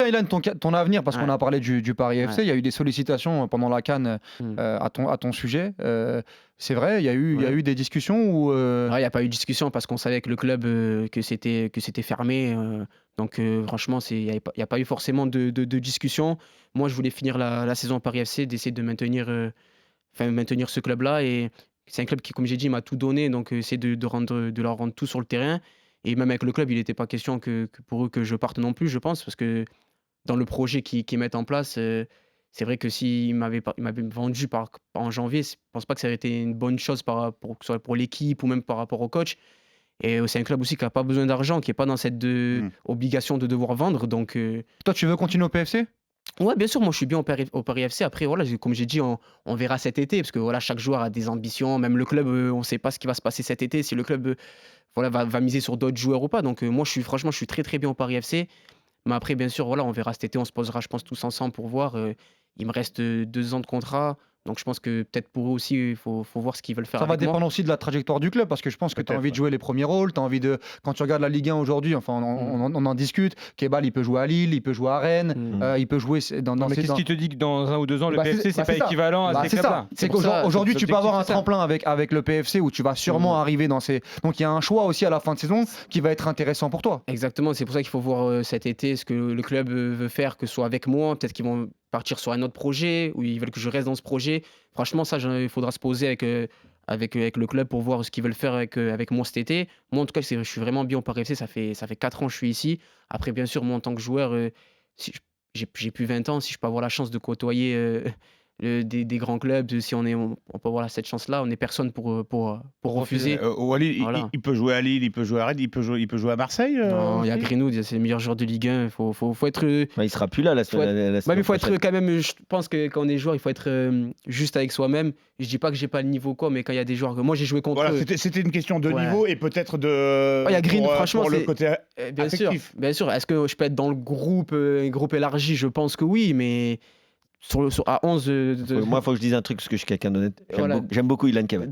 Ilan, ton avenir, parce qu'on a parlé du Paris FC, il y a eu des sollicitations pendant la CAN à ton sujet. C'est vrai, il y a eu des discussions où... Il n'y a pas eu de discussion parce qu'on savait que le club, que c'était fermé. Donc franchement, il n'y a pas eu forcément de discussion. Moi, je voulais finir la saison au Paris FC, d'essayer de maintenir ce club-là. Et c'est un club qui, comme j'ai dit, m'a tout donné. Donc essayer de leur rendre tout sur le terrain. Et même avec le club, il n'était pas question que pour eux que je parte non plus, je pense. Parce que dans le projet qu'ils mettent en place, c'est vrai que s'ils m'avaient vendu en janvier, je ne pense pas que ça aurait été une bonne chose que ce soit pour l'équipe ou même par rapport au coach. Et c'est un club aussi qui n'a pas besoin d'argent, qui n'est pas dans cette obligation de devoir vendre. Donc, toi, tu veux continuer au PFC ? Ouais, bien sûr, moi je suis bien au Paris FC. Après, voilà, comme j'ai dit, on verra cet été, parce que voilà, chaque joueur a des ambitions. Même le club, on ne sait pas ce qui va se passer cet été, si le club va miser sur d'autres joueurs ou pas. Donc moi, franchement, je suis très très bien au Paris FC. Mais après, bien sûr, voilà, on verra cet été, on se posera, je pense, tous ensemble pour voir. Il me reste 2 ans de contrat. Donc je pense que peut-être pour eux aussi, il faut voir ce qu'ils veulent faire. Ça va dépendre aussi de la trajectoire du club, parce que je pense que tu as envie de jouer les premiers rôles, tu as envie de... Quand tu regardes la Ligue 1 aujourd'hui, enfin on en discute, Kebal il peut jouer à Lille, il peut jouer à Rennes, il peut jouer dans... mais qu'est-ce qui te dit que dans 1 ou 2 ans, le PFC, c'est pas équivalent à ces clubs-là? C'est qu'aujourd'hui, tu peux avoir un tremplin avec le PFC où tu vas sûrement arriver dans ces... Donc il y a un choix aussi à la fin de saison qui va être intéressant pour toi. Exactement, c'est pour ça qu'il faut voir cet été ce que le club veut faire, que ce soit avec moi, peut-être qu'ils vont partir sur un autre projet, ou ils veulent que je reste dans ce projet. Franchement, ça, il faudra se poser avec le club pour voir ce qu'ils veulent faire avec moi cet été. Moi, en tout cas, je suis vraiment bien au Paris FC. Ça fait 4 ans que je suis ici. Après, bien sûr, moi, en tant que joueur, si j'ai plus 20 ans. Si je peux avoir la chance de côtoyer des grands clubs, si on peut avoir cette chance-là, on n'est personne pour refuser. Il peut jouer à Lille, il peut jouer à Rennes, il peut jouer à Marseille. Non, il y a Greenwood, c'est le meilleur joueur de Ligue 1. Faut être. Il sera plus là la semaine. Il faut être quand même. Je pense que quand on est joueur, il faut être juste avec soi-même. Je dis pas que j'ai pas le niveau mais quand il y a des joueurs que moi j'ai joué contre eux. C'était une question de niveau et peut-être de. Il y a Greenwood, franchement, pour le côté bien affectif. Bien sûr. Est-ce que je peux être dans le groupe, un groupe élargi? Je pense que oui, mais. À 11 Moi, il faut que je dise un truc parce que je suis quelqu'un d'honnête. J'aime beaucoup Ilan Kebal.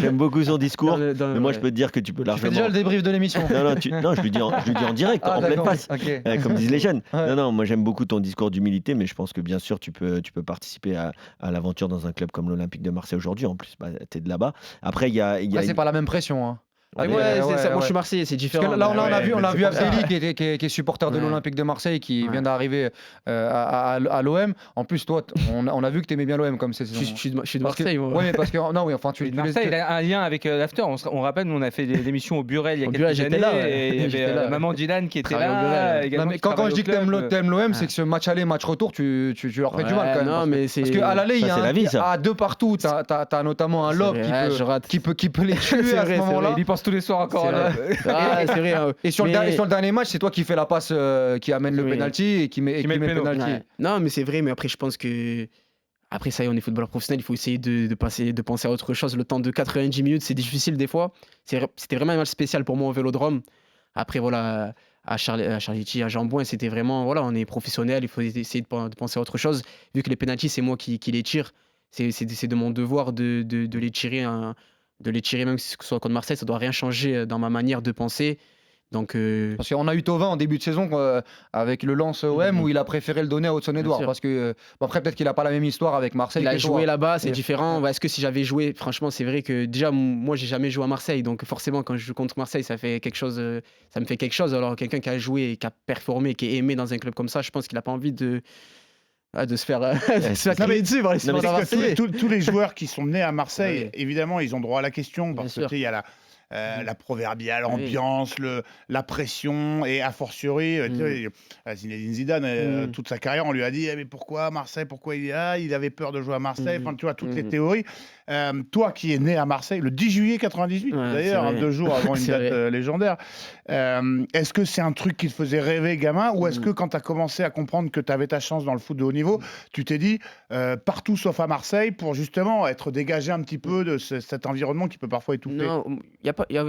J'aime beaucoup son discours. Mais moi, je peux te dire que tu peux largement. Tu fais déjà le débrief de l'émission. Non, je lui dis en direct, en pleine face. Comme disent les jeunes. Non, moi, j'aime beaucoup ton discours d'humilité, mais je pense que bien sûr, tu peux participer à l'aventure dans un club comme l'Olympique de Marseille aujourd'hui. En plus, tu es de là-bas. Après, il y a. C'est pas la même pression. Hein. Moi je suis Marseillais, c'est différent. Là, on a vu Abdelli qui est supporter de l'Olympique de Marseille, qui vient d'arriver à l'OM. En plus, toi, on a vu que tu aimais bien l'OM comme saison. Je suis de Marseille. Oui, mais parce que Marseille, il a un lien avec l'after. On rappelle, nous on a fait des émissions au Burel il y a quelques années. Et il y avait maman Dylan qui était là. Quand je dis que t'aimes l'OM, c'est que ce match aller, match retour, tu leur fais du mal quand même. Parce qu'à l'aller, il y a un 2 partout. T'as notamment un lob qui peut les tuer à ce moment-là. Tous les soirs encore. C'est vrai. Et sur le dernier match, c'est toi qui fais la passe qui amène le penalty et qui met le penalty. Non, mais c'est vrai. Mais après, je pense que après ça y est, on est footballeur professionnel. Il faut essayer de penser à autre chose. Le temps de 90 minutes, c'est difficile des fois. C'était vraiment un match spécial pour moi au Vélodrome. Après, voilà, à Charletti, à Jambouin, c'était vraiment, voilà, on est professionnel. Il faut essayer de penser à autre chose. Vu que les penalties, c'est moi qui les tire. C'est de mon devoir de les tirer. De les tirer, même si ce soit contre Marseille, ça doit rien changer dans ma manière de penser. Donc, parce qu'on a eu Thauvin en début de saison avec le Lens OM où il a préféré le donner à Hudson-Edouard parce que après peut-être qu'il n'a pas la même histoire avec Marseille. Il a joué là-bas, c'est différent. Est-ce que si j'avais joué, franchement, c'est vrai que déjà moi j'ai jamais joué à Marseille, donc forcément quand je joue contre Marseille, ça me fait quelque chose. Alors quelqu'un qui a joué, et qui a performé, qui est aimé dans un club comme ça, je pense qu'il n'a pas envie de se faire crier dessus par les supporters marseillais. Tous les joueurs qui sont nés à Marseille, évidemment, ils ont droit à la question parce que il y a la proverbiale ambiance, la pression et a fortiori Zinedine Zidane, toute sa carrière, on lui a dit mais pourquoi Marseille, pourquoi il avait peur de jouer à Marseille, enfin tu vois toutes les théories. Toi qui es né à Marseille le 10 juillet 98 d'ailleurs, 2 jours avant une date légendaire, est-ce que c'est un truc qui te faisait rêver gamin ou est-ce que quand tu as commencé à comprendre que tu avais ta chance dans le foot de haut niveau, tu t'es dit partout sauf à Marseille pour justement être dégagé un petit peu de cet environnement qui peut parfois étouffer? Non,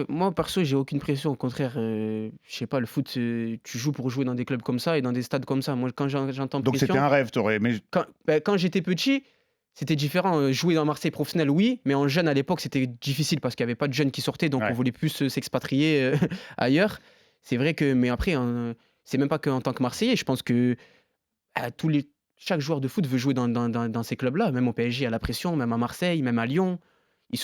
moi perso j'ai aucune pression, au contraire, je sais pas, le foot tu joues pour jouer dans des clubs comme ça et dans des stades comme ça. Moi quand j'entends donc pression, c'était un rêve, t'aurais aimé. Quand j'étais petit c'était différent. Jouer dans Marseille professionnel, oui, mais en jeune à l'époque c'était difficile parce qu'il n'y avait pas de jeunes qui sortaient, donc on voulait plus s'expatrier ailleurs. C'est vrai que, mais après c'est même pas qu'en tant que Marseillais, je pense que chaque joueur de foot veut jouer dans ces clubs-là, même au PSG, à la pression, même à Marseille, même à Lyon.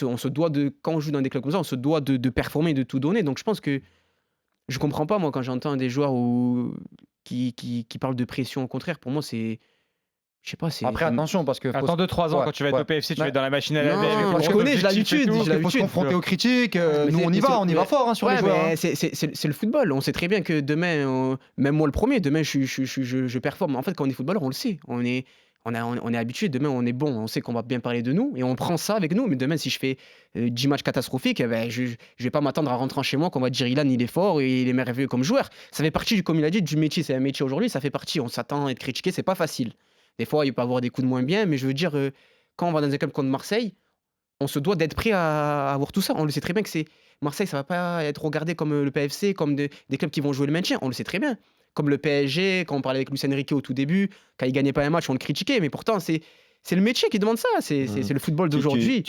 Quand on joue dans des clubs comme ça, on se doit de performer, de tout donner. Donc je pense que je comprends pas, moi, quand j'entends des joueurs qui parlent de pression. Au contraire, pour moi, c'est. Je sais pas, c'est. Après, attention, parce que. Attends 2-3 ans, quand tu vas être au PFC, tu vas être dans la machine à laver. Je connais, j'ai l'habitude. Il faut se confronter aux critiques. Nous, on y va fort sur les joueurs. C'est le football. On sait très bien que demain, même moi le premier, demain, je performe. En fait, quand on est footballeur, on le sait. On est habitué, demain on est bon, on sait qu'on va bien parler de nous et on prend ça avec nous. Mais demain, si je fais 10 matchs catastrophiques, je vais pas m'attendre à rentrer chez moi qu'on va dire Ilan il est fort et il est merveilleux comme joueur. Ça fait partie, comme il a dit, du métier. C'est un métier aujourd'hui, ça fait partie. On s'attend à être critiqué, c'est pas facile. Des fois, il peut y avoir des coups de moins bien, mais je veux dire, quand on va dans un club contre Marseille, on se doit d'être prêt à avoir tout ça. On le sait très bien que Marseille, ça va pas être regardé comme le PFC, comme des clubs qui vont jouer le maintien. On le sait très bien. Comme le PSG, quand on parlait avec Luis Enrique au tout début, quand il gagnait pas un match, on le critiquait. Mais pourtant, c'est le métier qui demande ça. C'est le football d'aujourd'hui.